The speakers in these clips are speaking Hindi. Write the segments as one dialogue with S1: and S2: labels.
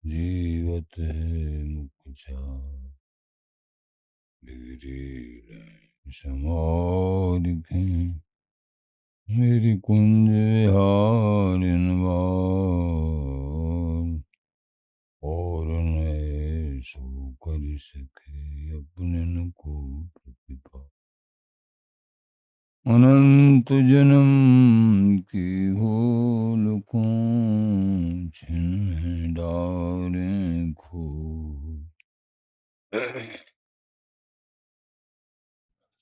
S1: जीवत है मुख चार मेरी समारिखें मेरी कुंज विहारिन बार और नए सो कर सके अपने न को प्रतिभा अनंत जन्म की भूल को छिन डारे खो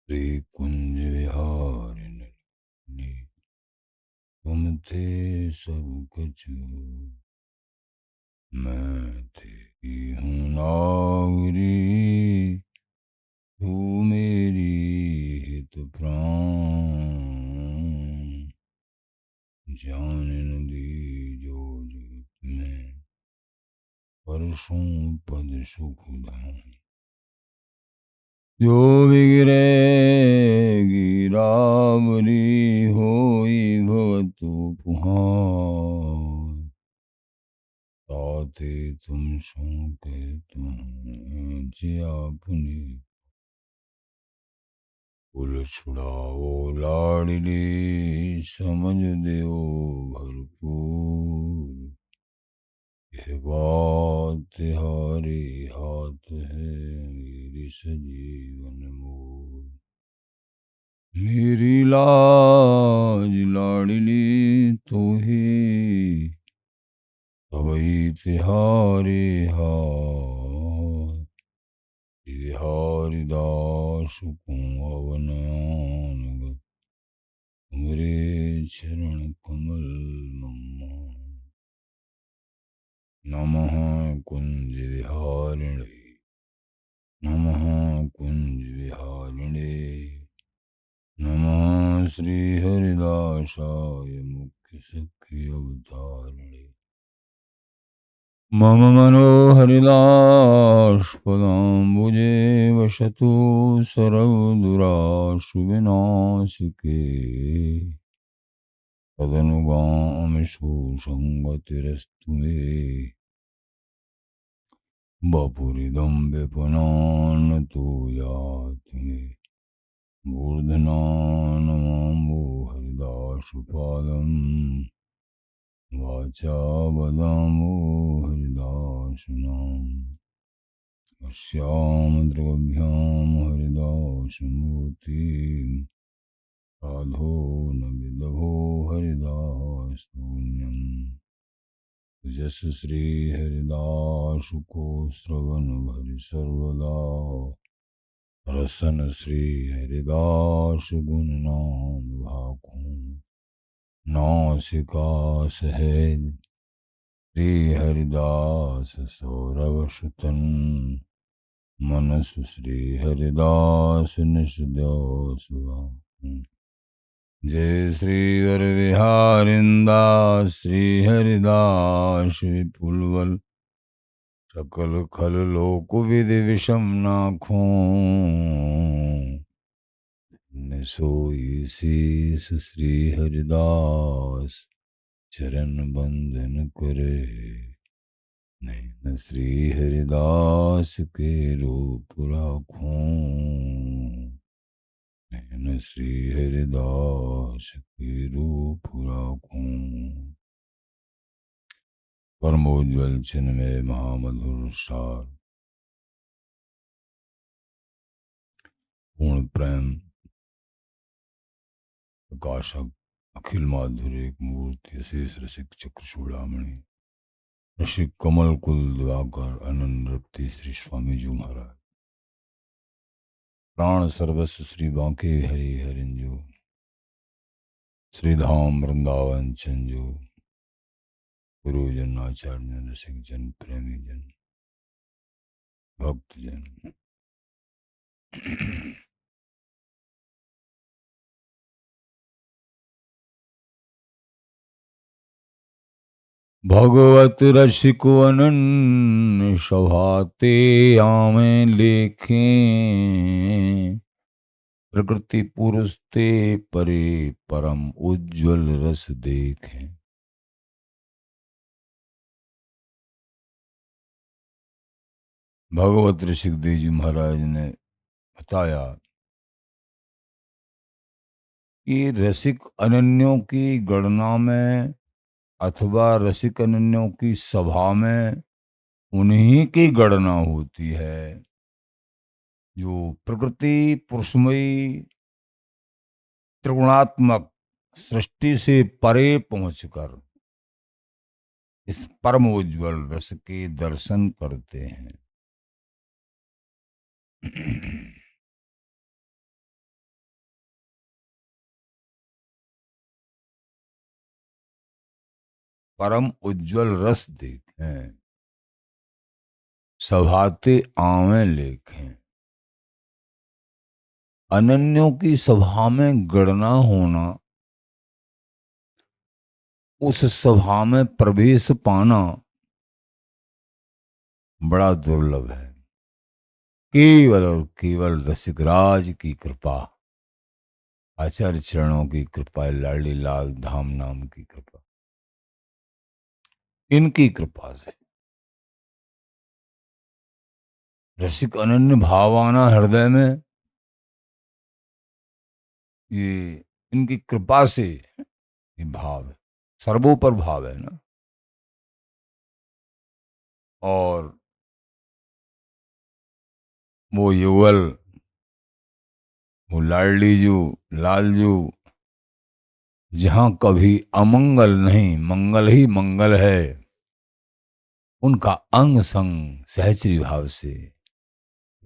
S1: श्री कुंज विहारिणी तुम थे सब कुछ मैं तेरी हूँ नागरी तू मेरी हित प्राण जान न दी जो जो तुम्हें परसों पद सुख धाम जो बिगड़ेगी रावरी होई भवतु पुहार ताते तुम सो के तुम जिया पुनि कुल छुड़ाओ लाडली समझ देओ भरपूर यह बात तिहारे हाथ है मेरी सजीवन मोर मेरी लाज लाडली तो ही तवई तिहारे हाथ तिहारी दास को अवनानगत मेरे चरण कमल मम्मा नमः कुंज विहारिणे नमः कुंज विहारिणे नमः श्री हरिदासाय मुख्य सखी अवतारिणे मम मनोहरिदास्पदाम्बुजे वसतु सर्वदुराशुविनाशिके तदनुगामिषु सङ्गतिरस्तु मे वपुरिदं विपुनानतो यातु मे मूर्धनानमाम्बो हरिदासपादम् वाचा वदामो हरिदासनाम् अस्यामद्रगभ्यां हरिदासमूर्तिम् साधो न विदभो हरिदासून्यम् जस श्री हरिदास को श्रवण भरि सर्वदा रसन श्री हरिदास गुण नाम भाखो नासिका सहेज श्री हरिदास सौरभ सुतन मनस श्री हरिदास निषद्योसुआ जय श्री वर विहारिंदास श्री हरिदास विपुलवल सकल खल लोक विधि विषम नाखो सोई शीस श्री हरिदास चरण बंदन करे नैन श्री हरिदास के रूप राखूं नैन श्री हरिदास के रूप राखूं परमोज्वल चिन्मय महामधुर सार पूर्ण प्रेम प्रकाशक अखिल माधुर्य एक मूर्ति अशेष रसिक चक्र चूड़ामणि ऋषि कमल कुल दिवाकर अनंत रप्ति श्री स्वामी जी महाराज प्राण सर्वस्व श्री बांके हरि हरिंजो श्रीधाम वृंदावन चंजो गुरुजन आचार्य रसिक जन प्रेमी जन भक्त जन भगवत रसिक अनन्य स्वभाते आमे लेखें प्रकृति पुरुष ते परे परम उज्ज्वल रस देखें भगवत ऋषिकदेव जी महाराज ने बताया कि रसिक अनन्यों की गणना में अथवा रसिक अनन्यों की सभा में उन्हीं की गणना होती है जो प्रकृति पुरुषमयी त्रिगुणात्मक सृष्टि से परे पहुंचकर इस परम उज्ज्वल रस के दर्शन करते हैं। परम उज्ज्वल रस देखें, सभाते आवें लेखें। अनन्यों की सभा में गणना होना, उस सभा में प्रवेश पाना बड़ा दुर्लभ है। केवल और केवल रसिकराज की कृपा, आचार्य चरणों की कृपा, लाली लाल धाम नाम की कृपा, इनकी कृपा से रसिक अनन्य भावाना हृदय में ये इनकी कृपा से ये भाव है, सर्वोपर भाव है ना। और वो युगल, वो लाडली जू, लालजू, जहां कभी अमंगल नहीं मंगल ही मंगल है, उनका अंग संग सहचरी भाव से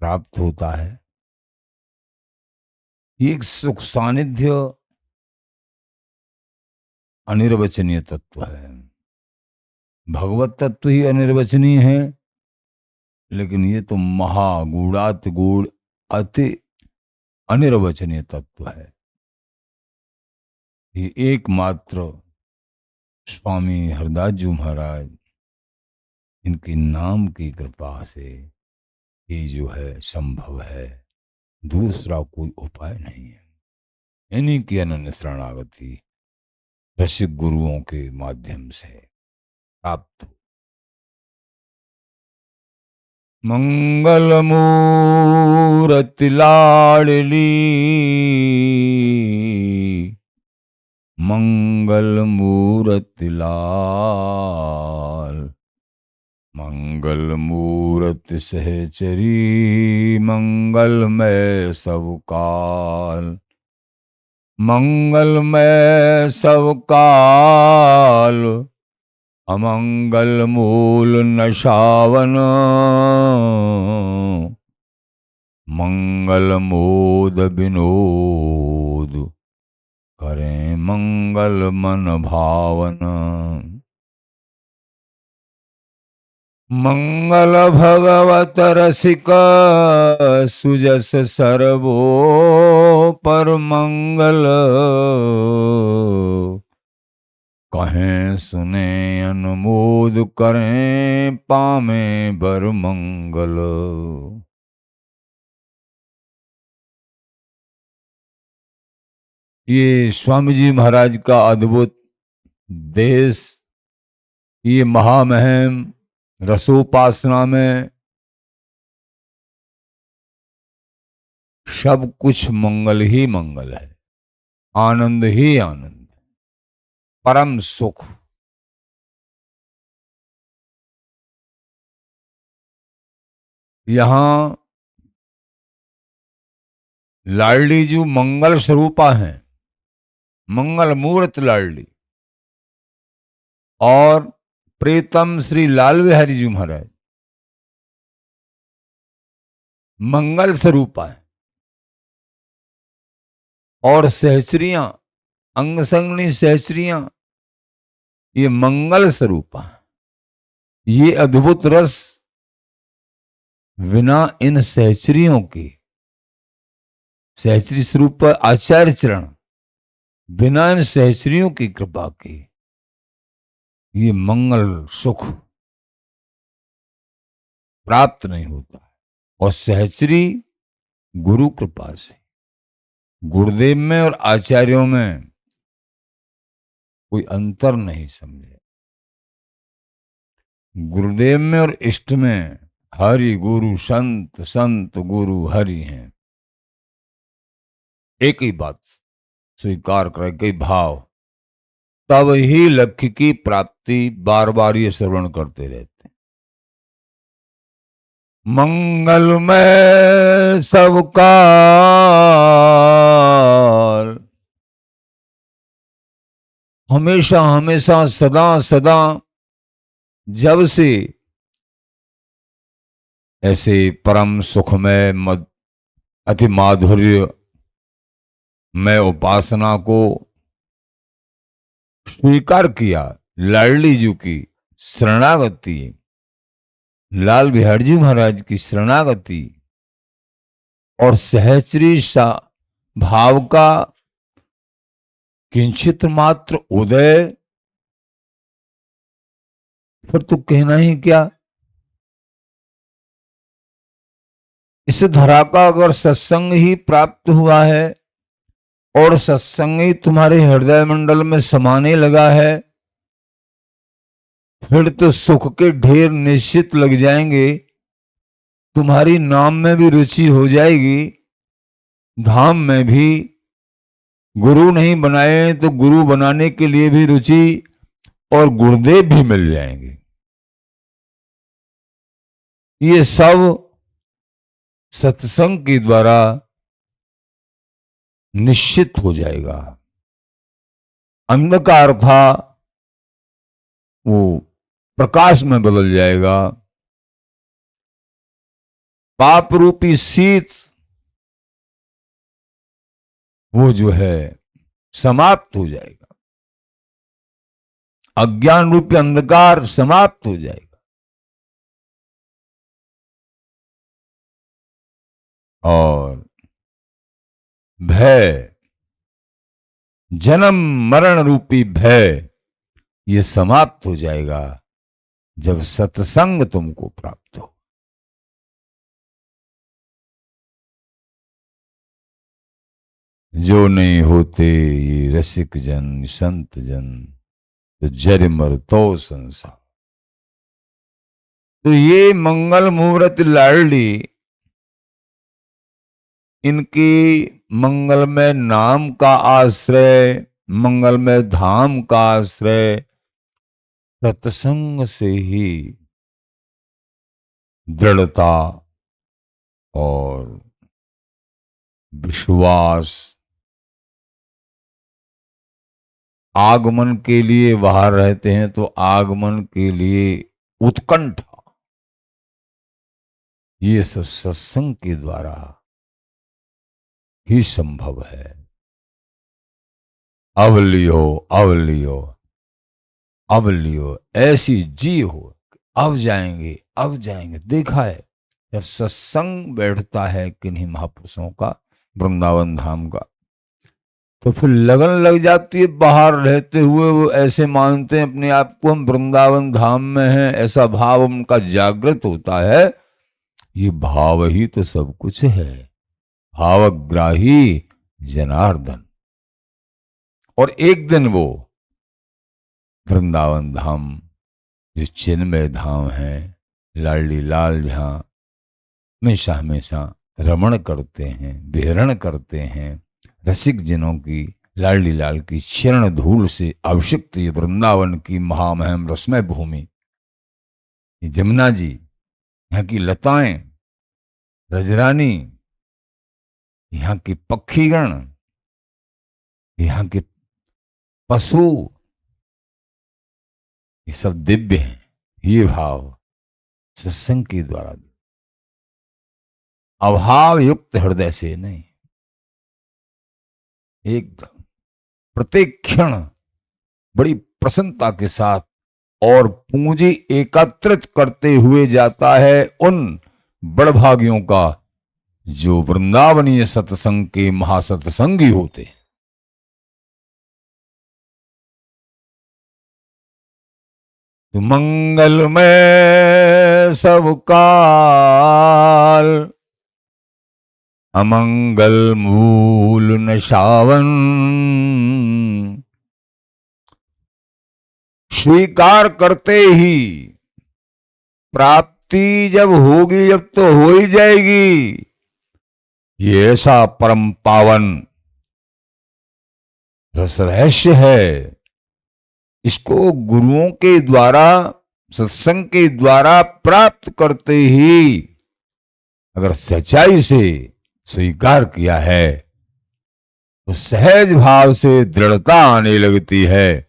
S1: प्राप्त होता है। ये एक सुख सानिध्य अनिर्वचनीय तत्व है। भगवत तत्व ही अनिर्वचनीय है, लेकिन ये तो महागूढ़ात गूढ़ अति अनिर्वचनीय तत्व है। ये एकमात्र स्वामी हरदास जी महाराज, इनके नाम की कृपा से ये जो है संभव है, दूसरा कोई उपाय नहीं है। इन्हीं की अनन्य शरणागति रसिक गुरुओं के माध्यम से प्राप्त हो। मंगल मूरति लाडली, मंगल मूरति लाल, मंगल मूरति सहचरी, मंगलमय सब काल, मंगलमय सब काल, अमंगल मूल नशावन, मंगल मोद विनोद, करें मंगल मन भावन। मंगल भगवत रसिक सुजस सर्वो पर मंगल, कहें सुने अनुमोद करें पामे बर मंगल। ये स्वामी जी महाराज का अद्भुत देश, ये महामहिम रसोपासना में सब कुछ मंगल ही मंगल है, आनंद ही आनंद, परम सुख। यहां लाडली जी मंगल स्वरूपा हैं, मंगल मूर्त लाडली, और प्रीतम श्री लाल बिहारी जी महाराज मंगल स्वरूपा है, और सहचरियां, अंगसंगनी सहचरियां, ये मंगल स्वरूपा है। ये अद्भुत रस बिना इन सहचरियों की, सहचरी स्वरूप आचार्य चरण, बिना इन सहचरियों की कृपा की ये मंगल सुख प्राप्त नहीं होता। और सहचरी गुरु कृपा से, गुरुदेव में और आचार्यों में कोई अंतर नहीं समझे। गुरुदेव में और इष्ट में हरि गुरु संत, संत गुरु हरि हैं। एक ही बात स्वीकार करे, कई भाव, तब ही लक्ष्य की प्राप्ति। बार बार ये श्रवण करते रहते हैं। मंगलमय सब काल, हमेशा हमेशा सदा सदा, जब से ऐसे परम सुखमय अति माधुर्य में उपासना को स्वीकार किया, लाडली जी की शरणागति, लाल बिहारी जी महाराज की शरणागति और सहचरी सा भाव का किंचित मात्र उदय, फिर तो कहना ही क्या। इस धरा का अगर सत्संग ही प्राप्त हुआ है और सत्संग ही तुम्हारे हृदय मंडल में समाने लगा है, फिर तो सुख के ढेर निश्चित लग जाएंगे। तुम्हारी नाम में भी रुचि हो जाएगी, धाम में भी। गुरु नहीं बनाए तो गुरु बनाने के लिए भी रुचि और गुरुदेव भी मिल जाएंगे। ये सब सत्संग के द्वारा निश्चित हो जाएगा। अंधकार था वो प्रकाश में बदल जाएगा, पाप रूपी शीत वो जो है समाप्त हो जाएगा, अज्ञान रूपी अंधकार समाप्त हो जाएगा। और भय, जन्म मरण रूपी भय, ये समाप्त हो जाएगा जब सत्संग तुमको प्राप्त हो। जो नहीं होते ये रसिक जन संत जन, तो जर मर तो संसार। तो ये मंगल मुहूर्त लाडली, इनकी मंगलमय नाम का आश्रय, मंगलमय धाम का आश्रय सत्संग से ही दृढ़ता और विश्वास, आगमन के लिए बाहर रहते हैं तो आगमन के लिए उत्कंठा, ये सब सत्संग के द्वारा ही संभव है। अवलियो अवलियो अवलियो, ऐसी जी हो, अब जाएंगे अब जाएंगे। देखा है जब सत्संग बैठता है किन्हीं महापुरुषों का वृंदावन धाम का, तो फिर लगन लग जाती है। बाहर रहते हुए वो ऐसे मानते हैं अपने आप को हम वृंदावन धाम में हैं, ऐसा भाव उनका जागृत होता है। ये भाव ही तो सब कुछ है, भावग्राही जनार्दन। और एक दिन वो वृंदावन धाम जो चिन्मय धाम है, लाडली लाल जहां हमेशा हमेशा रमण करते हैं, विहरण करते हैं, रसिक जनों की लाडली लाल की चरण धूल से अभिषिक्त ये वृंदावन की महामहिम रसमय भूमि, ये जमुना जी, यहाँ की लताएं, रजरानी, यहाँ की पक्षीगण, यहाँ के पशु, ये सब दिव्य हैं। ये भाव सत्संग के द्वारा, अभाव युक्त हृदय से नहीं, एकदम प्रत्येक क्षण बड़ी प्रसन्नता के साथ और पूंजी एकत्रित करते हुए जाता है उन बड़भागियों का जो वृंदावनीय सत्संग के महासत्संगी होते हैं। तो मंगलमय सब काल, अमंगल मूल नशावन, स्वीकार करते ही प्राप्त मुक्ति जब होगी, जब तो हो ही जाएगी। ये ऐसा परम पावन रस रहस्य है, इसको गुरुओं के द्वारा, सत्संग के द्वारा प्राप्त करते ही अगर सच्चाई से स्वीकार किया है तो सहज भाव से दृढ़ता आने लगती है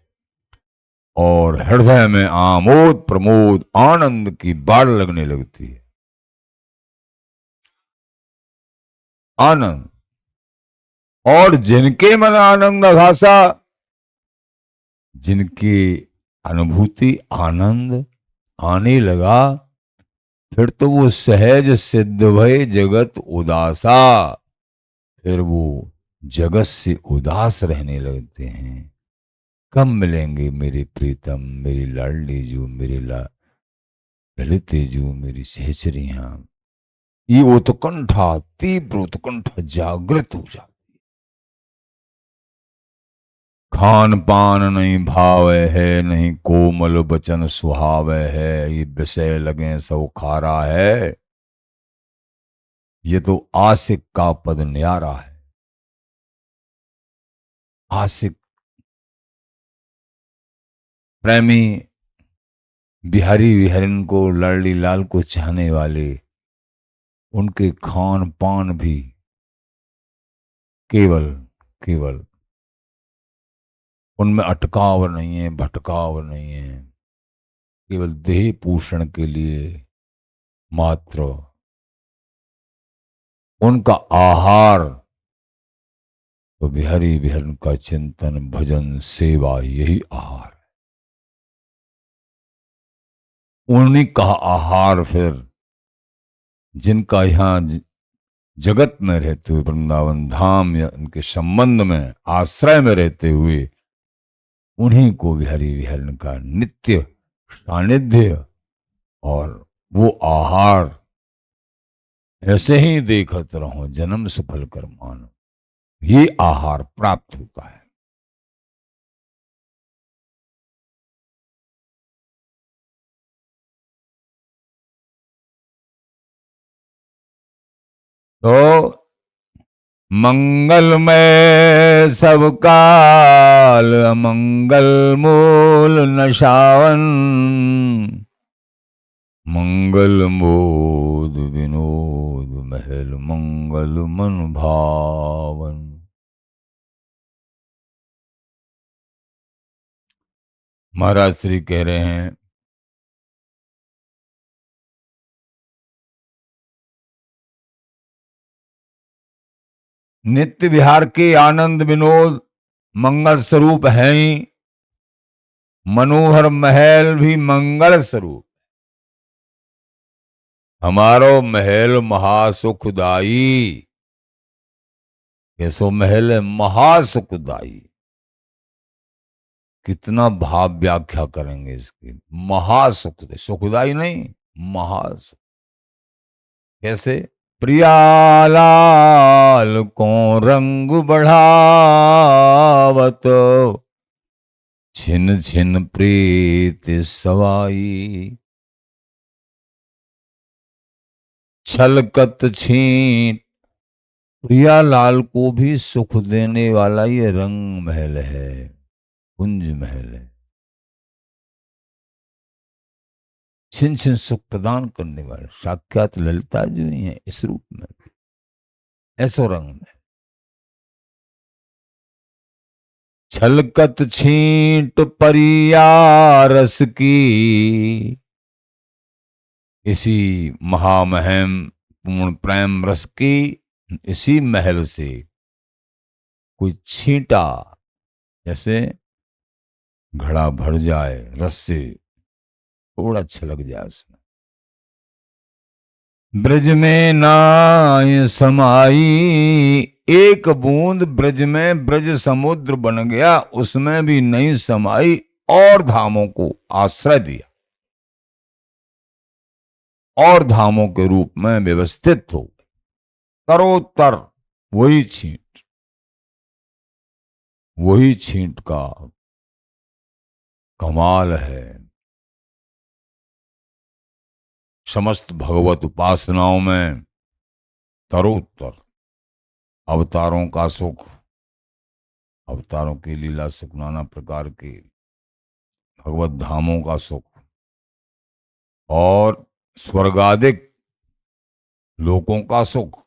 S1: और हृदय में आमोद प्रमोद आनंद की बाढ़ लगने लगती है। आनंद, और जिनके मन आनंद भाषा, जिनकी अनुभूति आनंद आने लगा, फिर तो वो सहज सिद्ध भय जगत उदासा, फिर वो जगत से उदास रहने लगते हैं। कब मिलेंगे मेरे प्रीतम, मेरी लाडली जो, मेरी ललिते जो, मेरी सहचरियां। ये उत्कंठा, तीव्र उत्कंठा जागृत हो जाती। खान पान नहीं भाव है, नहीं कोमल बचन सुहाव है, ये विषय लगे सब खारा है। ये तो आशिक का पद न्यारा है। आशिक प्रेमी बिहारी विहरन को, लाडली लाल को चाहने वाले, उनके खान पान भी केवल केवल, उनमें अटकाव नहीं है, भटकाव नहीं है, केवल देह पोषण के लिए मात्र। उनका आहार तो बिहारी विहरन का चिंतन, भजन, सेवा, यही आहार है। उन्हीं का आहार फिर जिनका यहाँ जगत में रहते हुए, वृंदावन धाम या उनके संबंध में आश्रय में रहते हुए, उन्हीं को बिहारी विहरन का नित्य सानिध्य और वो आहार ऐसे ही देखत रहो, जन्म सफल कर मानो, ये आहार प्राप्त होता है। तो मंगलमय सब काल, अमंगल मूल नशावन, मंगल मोद विनोद महल, मंगल मन भावन। महाराज श्री कह रहे हैं, नित्य विहार के आनंद विनोद मंगल स्वरूप हैं ही, मनोहर महल भी मंगल स्वरूप। हमारो महल महासुखदाई, कैसो महल है? महासुखदाई। कितना भाव व्याख्या करेंगे इसकी। महासुख, सुखदाई नहीं, महासुख। कैसे? प्रियालाल को रंग बढ़ावत, छिन छिन प्रीत सवाई, छलकत छींट। प्रियालाल को भी सुख देने वाला ये रंग महल है, कुंज महल है। छिन छिन सुख प्रदान करने वाले साक्षात ललिता जी ही है इस रूप में, ऐसो रंग में। छलकत छींट परिया रस की, इसी महामहिम पूर्ण प्रेम रस की इसी महल से कोई छींटा, जैसे घड़ा भर जाए रस से, थोड़ा छलक जाए उसमें। ब्रज में नाय समाई, एक बूंद ब्रज में, ब्रज समुद्र बन गया, उसमें भी नहीं समाई, और धामों को आश्रय दिया, और धामों के रूप में व्यवस्थित हो। तरोत्तर वही छींट, वही छींट का कमाल है। समस्त भगवत उपासनाओं में तरोत्तर अवतारों का सुख, अवतारों की लीला सुख, नाना प्रकार के भगवत धामों का सुख और स्वर्गादिक लोकों का सुख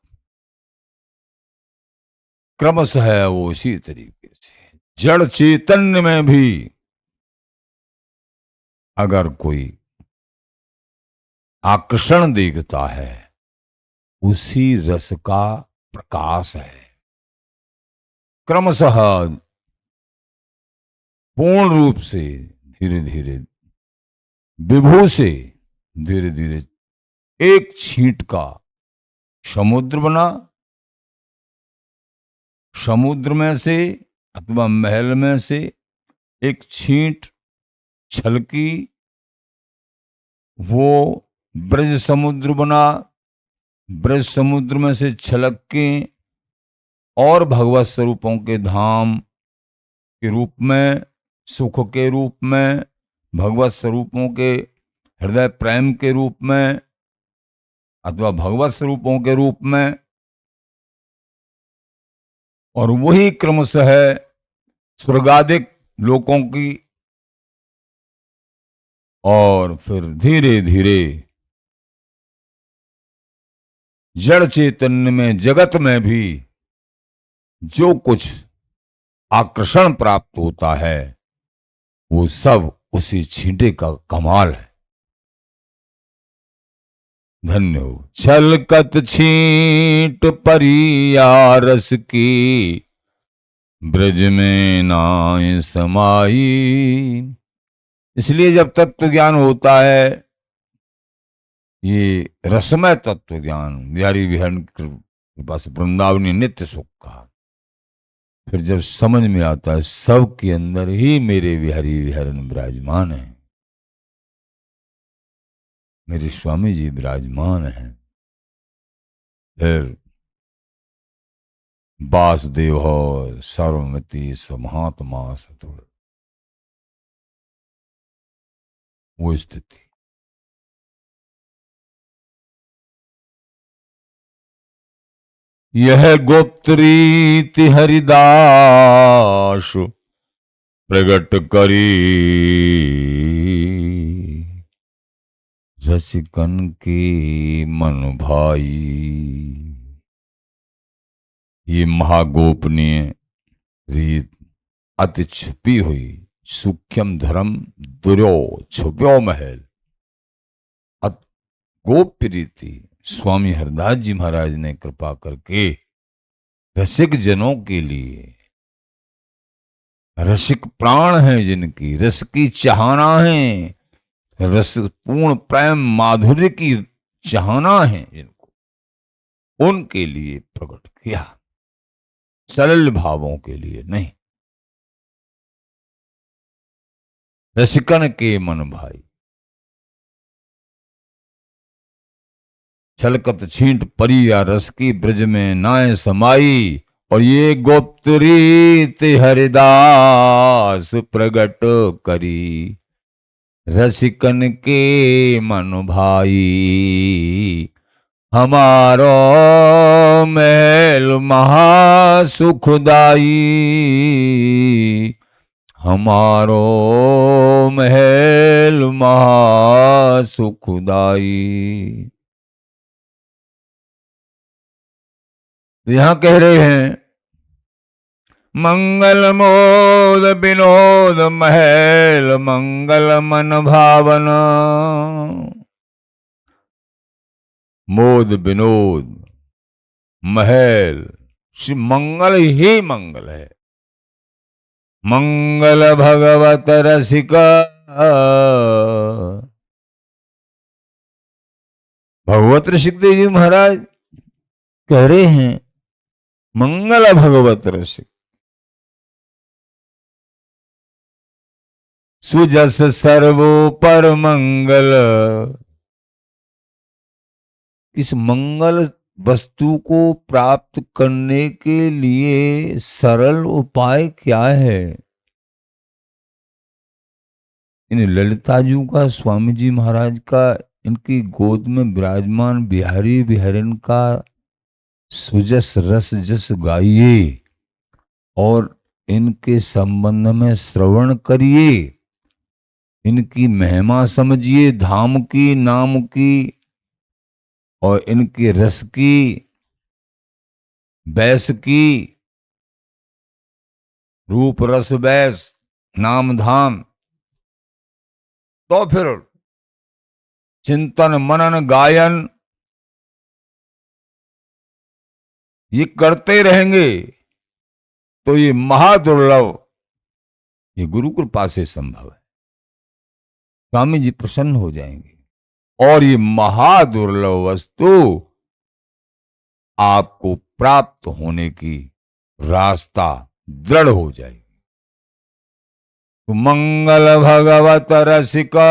S1: क्रमशः है वो इसी तरीके से जड़ चैतन्य में भी अगर कोई आकर्षण देखता है, उसी रस का प्रकाश है। क्रमशः पूर्ण रूप से धीरे धीरे विभू से धीरे धीरे एक छींट का समुद्र बना। समुद्र में से अथवा महल में से एक छींट छलकी, वो ब्रज समुद्र बना। ब्रज समुद्र में से छलक के और भगवत स्वरूपों के धाम के रूप में, सुख के रूप में, भगवत स्वरूपों के हृदय प्रेम के रूप में अथवा भगवत स्वरूपों के रूप में, और वही क्रमशः है स्वर्गादिक लोकों की, और फिर धीरे धीरे जड़ चैतन्य में, जगत में भी जो कुछ आकर्षण प्राप्त होता है वो सब उसी छींटे का कमाल है। धन्य हो छलकत छींट परिया रस की, ब्रज में नाय समाई। इसलिए जब तत्व ज्ञान होता है, ये रसमय तत्व ज्ञान, बिहारी विहरण के पास वृंदावनी नित्य सुख का, फिर जब समझ में आता है सब के अंदर ही मेरे बिहारी विहरण विराजमान है, मेरे स्वामी जी विराजमान हैं, फिर वासुदेव हो सर्वमति समहात्मा सतुर, वो स्थिति। यह गुप्त रीति हरिदास प्रगट करी, रसिकन के मन भाई। ये महागोपनीय रीत, अति छुपी हुई सूक्ष्म धर्म दुर्यो छुप्यो महल, गोप्य रीति स्वामी हरदास जी महाराज ने कृपा करके रसिक जनों के लिए, रसिक प्राण हैं जिनकी, रस की चाहना है, रस पूर्ण प्रेम माधुर्य की चाहना है जिनको, उनके लिए प्रकट किया, सरल भावों के लिए नहीं। रसिकन के मन भाई, छलकत छींट परिया रस की, ब्रज में नाय समाई। और ये गुप्त रीत हरिदास प्रगट करी, रसिकन के मन भाई। हमारो महल महासुखदाई, हमारो महल महासुखदाई। तो यहां कह रहे हैं मंगल मोद विनोद महल, मंगल मन भावना। मोद विनोद महल, मंगल ही मंगल है। मंगल भगवत रसिका, भगवत ऋषिकदेव जी महाराज कह रहे हैं मंगल भगवत रसिक, सुजस सर्वो पर मंगल। इस मंगल वस्तु को प्राप्त करने के लिए सरल उपाय क्या है? इन ललिता जी का, स्वामी जी महाराज का इनकी गोद में विराजमान बिहारी बिहारिन का सुजस रस जस गाइए और इनके संबंध में श्रवण करिए, इनकी महिमा समझिए, धाम की, नाम की और इनके रस की, बैस की, रूप रस बैस नाम धाम। तो फिर चिंतन मनन गायन ये करते रहेंगे तो ये महादुर्लभ, ये गुरु कृपा से संभव है। स्वामी जी प्रसन्न हो जाएंगे और ये महादुर्लभ वस्तु आपको प्राप्त होने की रास्ता दृढ़ हो जाएगी। तो मंगल भगवत रसिका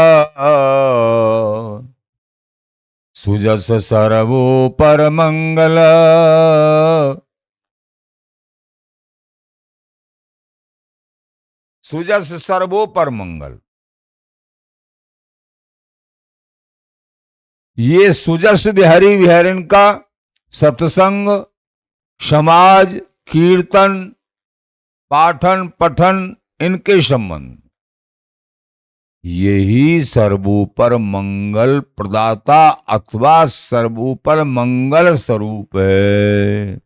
S1: सुजस सर्वो पर मंगल, सुजस सर्वो पर मंगल। ये सुजस बिहारी बिहारिन का सत्संग, समाज, कीर्तन, पाठन पठन, इनके संबंध, यही सर्वोपर मंगल प्रदाता अथवा सर्वोपर मंगल स्वरूप है।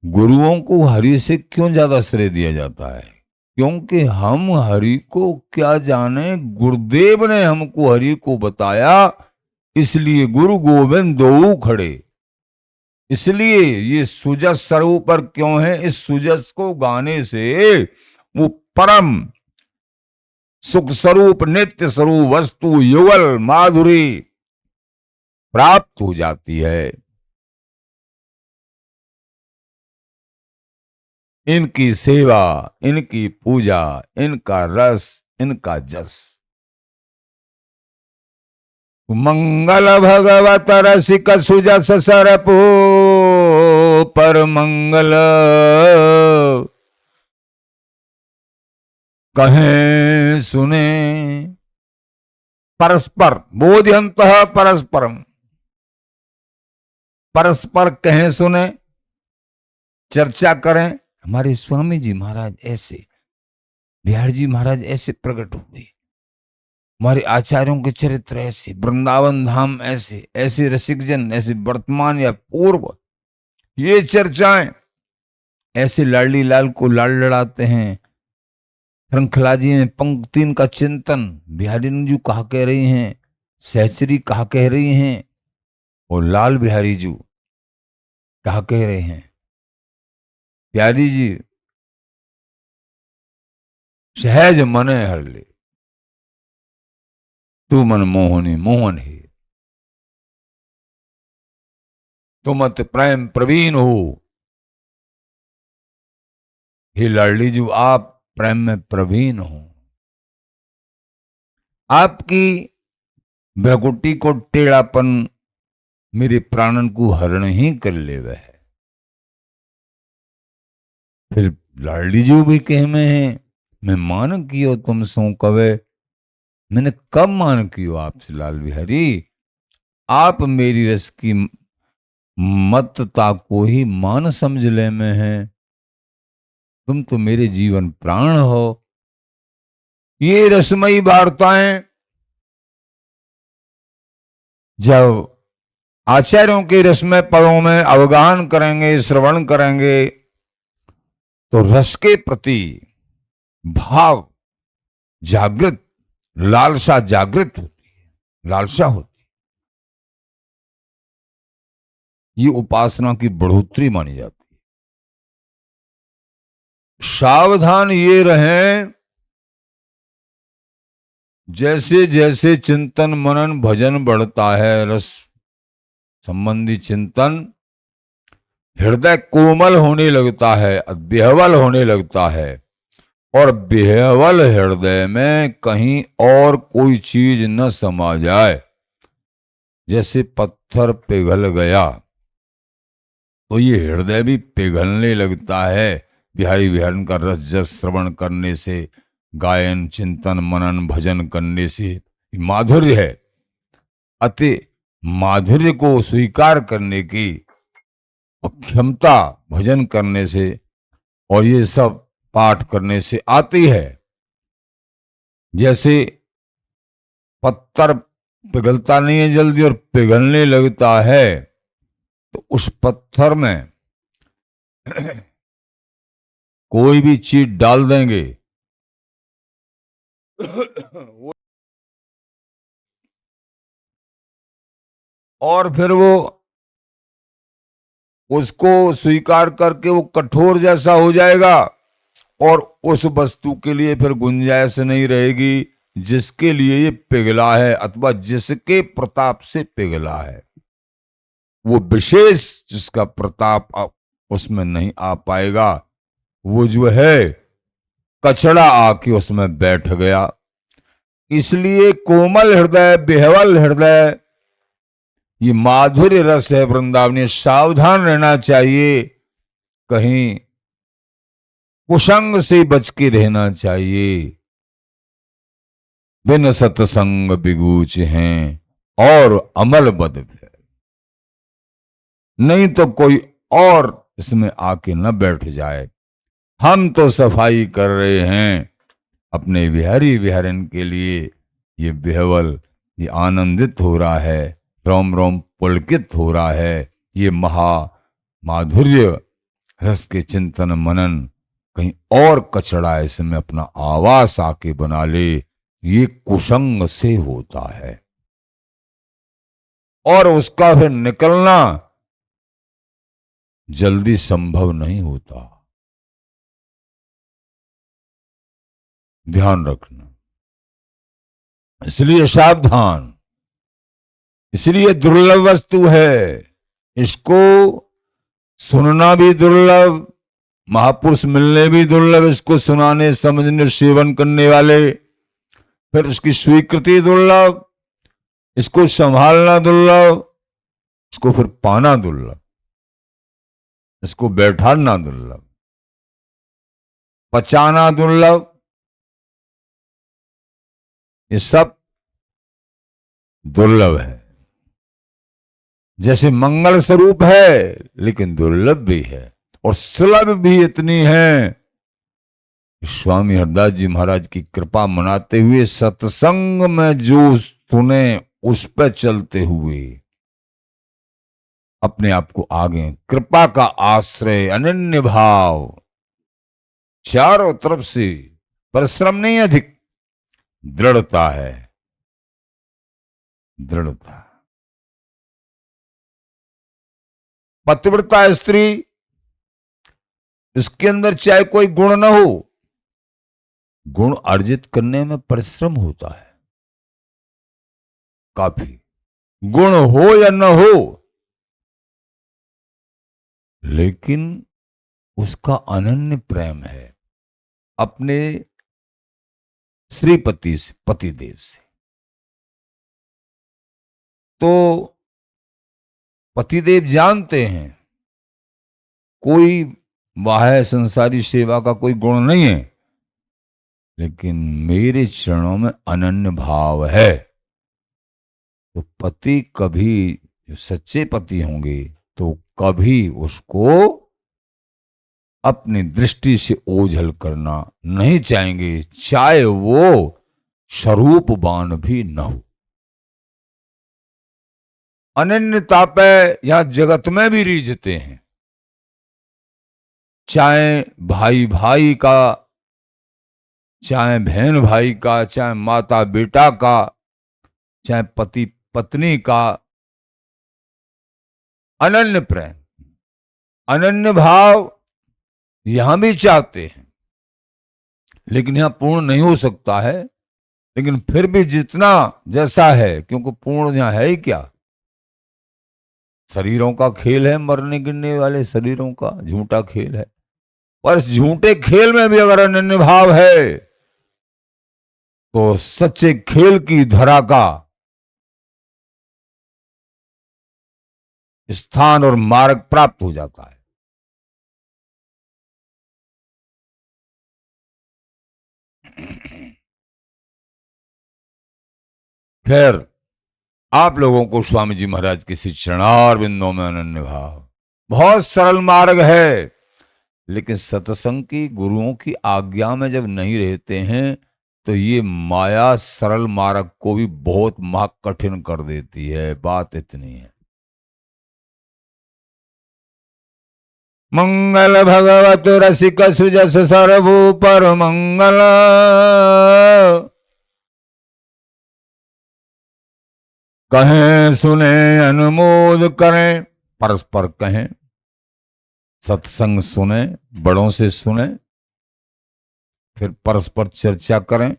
S1: गुरुओं को हरि से क्यों ज्यादा श्रेय दिया जाता है? क्योंकि हम हरि को क्या जाने, गुरुदेव ने हमको हरि को बताया, इसलिए गुरु गोविंद दो खड़े। इसलिए ये सुजस सर्वोपर क्यों है? इस सुजस को गाने से वो परम सुख स्वरूप नित्य स्वरूप वस्तु युगल माधुरी प्राप्त हो जाती है। इनकी सेवा, इनकी पूजा, इनका रस, इनका जस। मंगल भगवत रसिक सुजस सरपो पर मंगल, कहें सुने परस्पर बोध्यंत परस्परम, परस्पर कहें सुने, चर्चा करें। हमारे स्वामी जी महाराज ऐसे, बिहार जी महाराज ऐसे प्रकट हुए, हमारे आचार्यों के चरित्र ऐसे, वृंदावन धाम ऐसे, ऐसे रसिकजन, ऐसे वर्तमान या पूर्व, ये चर्चाएं ऐसे लाडली लाल को लाल लड़ाते हैं। श्रृंखला जी में पंक्तिन का चिंतन बिहारी जी कहा कह रही हैं, सहचरी कहा कह रही हैं और लाल बिहारी जी कहा कह रहे हैं। प्यारी जी सहज मने हर ले, तू मन मोहनी मोहन है, तुम अत प्रेम प्रवीण हो। हे लाडली जी, आप प्रेम में प्रवीण हो। आपकी भ्रकुटी को टेढ़ापन मेरे प्राणन को हरण ही कर ले वह है। फिर लाडली जी भी कह में है, मैं मान कियो तुम सो कवे। मैंने कब मान कियो आपसे लाल बिहारी? आप मेरी रस की मतता को ही मान समझ ले में है। तुम तो मेरे जीवन प्राण हो। ये रसमयी वार्ताएं जब आचार्यों के रसमय पदों में अवगाहन करेंगे, श्रवण करेंगे, तो रस के प्रति भाव जागृत, लालसा जागृत होती है, लालसा होती है। ये उपासना की बढ़ोतरी मानी जाती है। सावधान ये रहें, जैसे जैसे चिंतन मनन भजन बढ़ता है, रस संबंधी चिंतन, हृदय कोमल होने लगता है, विह्वल होने लगता है, और विह्वल हृदय में कहीं और कोई चीज न समा जाए। जैसे पत्थर पिघल गया तो ये हृदय भी पिघलने लगता है बिहारी बिहारन का रस जस श्रवण करने से, गायन, चिंतन, मनन, भजन करने से माधुर्य है। अति माधुर्य को स्वीकार करने की क्षमता भजन करने से और ये सब पाठ करने से आती है। जैसे पत्थर पिघलता नहीं है जल्दी और पिघलने लगता है, तो उस पत्थर में कोई भी चीज डाल देंगे और फिर वो उसको स्वीकार करके वो कठोर जैसा हो जाएगा और उस वस्तु के लिए फिर गुंजाइश नहीं रहेगी जिसके लिए ये पिघला है अथवा जिसके प्रताप से पिघला है। वो विशेष जिसका प्रताप उसमें नहीं आ पाएगा, वो जो है कचड़ा आके उसमें बैठ गया। इसलिए कोमल हृदय, बेहवल हृदय, ये माधुर्य रस है वृंदावनी, सावधान रहना चाहिए, कहीं कुसंग से बच के रहना चाहिए। बिन सत्संग बिगूच हैं और अमल बद है, नहीं तो कोई और इसमें आके न बैठ जाए। हम तो सफाई कर रहे हैं अपने विहारी विहारन के लिए। ये बेहवल, ये आनंदित हो रहा है, रोम रोम पुलकित हो रहा है। ये महा माधुर्य रस के चिंतन मनन कहीं और कचड़ा इसमें अपना आवास आके बना ले, ये कुसंग से होता है और उसका फिर निकलना जल्दी संभव नहीं होता। ध्यान रखना, इसलिए सावधान। इसलिए दुर्लभ वस्तु है, इसको सुनना भी दुर्लभ, महापुरुष मिलने भी दुर्लभ, इसको सुनाने समझने सेवन करने वाले, फिर उसकी स्वीकृति दुर्लभ, इसको संभालना दुर्लभ, इसको फिर पाना दुर्लभ, इसको बैठाना दुर्लभ, पचाना दुर्लभ, ये सब दुर्लभ है। जैसे मंगल स्वरूप है लेकिन दुर्लभ भी है और सुलभ भी इतनी है। स्वामी हरदास जी महाराज की कृपा मनाते हुए सत्संग में जो सुने उस पर चलते हुए अपने आप को आगे, कृपा का आश्रय, अनन्य भाव, चारों तरफ से परिश्रम नहीं, अधिक दृढ़ता है, दृढ़ता। पतिव्रता स्त्री, इसके अंदर चाहे कोई गुण न हो, गुण अर्जित करने में परिश्रम होता है काफी, गुण हो या न हो, लेकिन उसका अनन्य प्रेम है अपने श्रीपति से, पतिदेव से। तो पतिदेव जानते हैं कोई बाह्य संसारी सेवा का कोई गुण नहीं है, लेकिन मेरे चरणों में अनन्य भाव है। तो पति कभी, जो सच्चे पति होंगे, तो कभी उसको अपनी दृष्टि से ओझल करना नहीं चाहेंगे, चाहे वो स्वरूपवान भी न हो। अनन्यता पे यहां जगत में भी रीझते हैं, चाहे भाई भाई का, चाहे बहन भाई का, चाहे माता बेटा का, चाहे पति पत्नी का, अनन्य प्रेम, अनन्य भाव यहां भी चाहते हैं, लेकिन यहां पूर्ण नहीं हो सकता है। लेकिन फिर भी जितना जैसा है, क्योंकि पूर्ण यहां है ही क्या, शरीरों का खेल है, मरने गिरने वाले शरीरों का झूठा खेल है। पर इस झूठे खेल में भी अगर अनन्य भाव है तो सच्चे खेल की धरा का स्थान और मार्ग प्राप्त हो जाता है। खैर, आप लोगों को स्वामी जी महाराज के श्री चरणार बिंदों में अनन्य भाव। बहुत सरल मार्ग है, लेकिन सत्संग की गुरुओं की आज्ञा में जब नहीं रहते हैं तो ये माया सरल मार्ग को भी बहुत कठिन कर देती है। बात इतनी है। मंगल भगवत रसिक सुजस सर्वूपर मंगल, कहें सुने अनुमोद करें, परस्पर कहें। सत्संग सुने, बड़ों से सुने, फिर परस्पर चर्चा करें,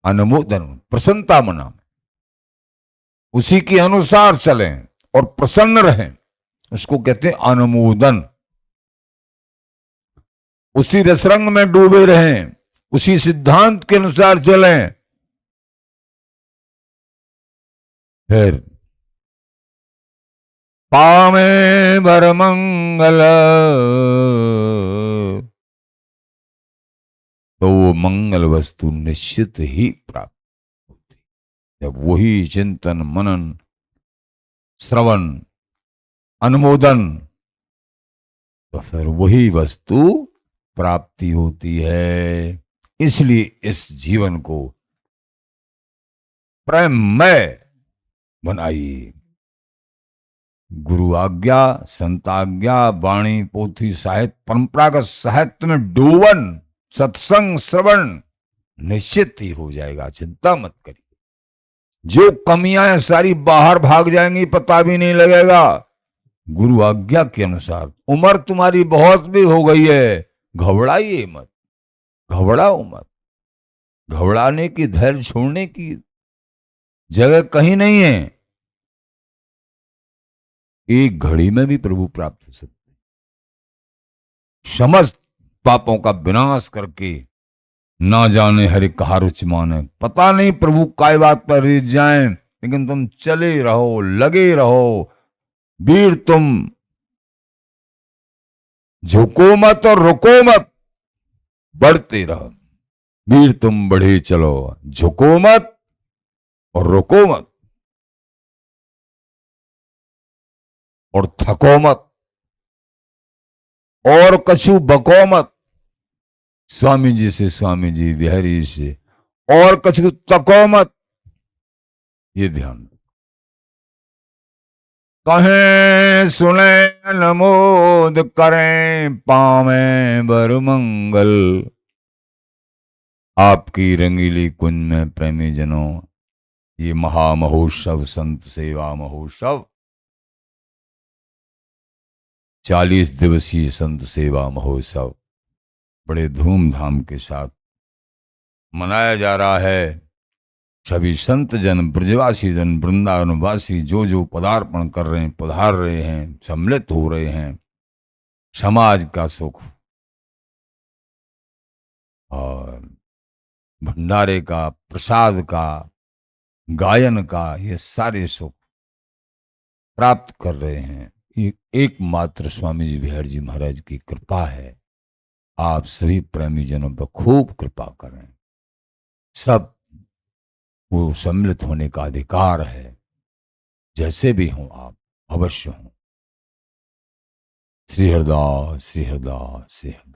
S1: अनुमोदन, प्रसन्नता मना, उसी के अनुसार चलें और प्रसन्न रहें, उसको कहते हैं अनुमोदन। उसी रसरंग में डूबे रहें, उसी सिद्धांत के अनुसार चलें। फिर पावे बर मंगल, तो वो मंगल वस्तु निश्चित ही प्राप्त होती। जब वही चिंतन मनन श्रवण अनुमोदन, तो फिर वही वस्तु प्राप्ति होती है। इसलिए इस जीवन को प्रेममय बनाइए। गुरु आज्ञा, संत आज्ञा, वाणी, पोथी, साहित्य, परंपरागत साहित्य में डूबन, सत्संग श्रवण निश्चित ही हो जाएगा। चिंता मत करिए। जो कमियां हैं सारी बाहर भाग जाएंगी, पता भी नहीं लगेगा। गुरु आज्ञा के अनुसार। उम्र तुम्हारी बहुत भी हो गई है, घबराइए मत, घबराओ मत। घबराने की, धैर्य छोड़ने की जगह कहीं नहीं है। एक घड़ी में भी प्रभु प्राप्त हो सकते हैं। समस्त पापों का विनाश करके ना जाने हरि कहा रुचि माने। पता नहीं प्रभु काय बात पर रिझ जाएं, लेकिन तुम चले रहो, लगे रहो। वीर तुम झुको मत और रुको मत, बढ़ते रहो। वीर तुम बढ़े चलो, झुको मत और रुको मत और थको मत और कछु बको मत। स्वामी जी से स्वामी जी, बिहारी से और कछु तको मत। ये ध्यान। कहें सुने अनुमोद करें, पावें बर मंगल। आपकी रंगीली कुंज में प्रेमी जनों, ये महामहोत्सव, संत सेवा महोत्सव, 40 दिवसीय संत सेवा महोत्सव बड़े धूमधाम के साथ मनाया जा रहा है। सभी संत जन, ब्रजवासी जन, वृंदावनवासी जो जो पदार्पण कर रहे हैं, पधार रहे हैं, सम्मिलित हो रहे हैं। समाज का सुख और भंडारे का, प्रसाद का, गायन का, ये सारे सुख प्राप्त कर रहे हैं। ये एकमात्र स्वामी जी बिहारी जी महाराज की कृपा है। आप सभी प्रेमी जनों पर खूब कृपा करें। सब वो सम्मिलित होने का अधिकार है। जैसे भी हों आप, अवश्य हों। श्री हरदास, श्री हरदास, श्री हरदास।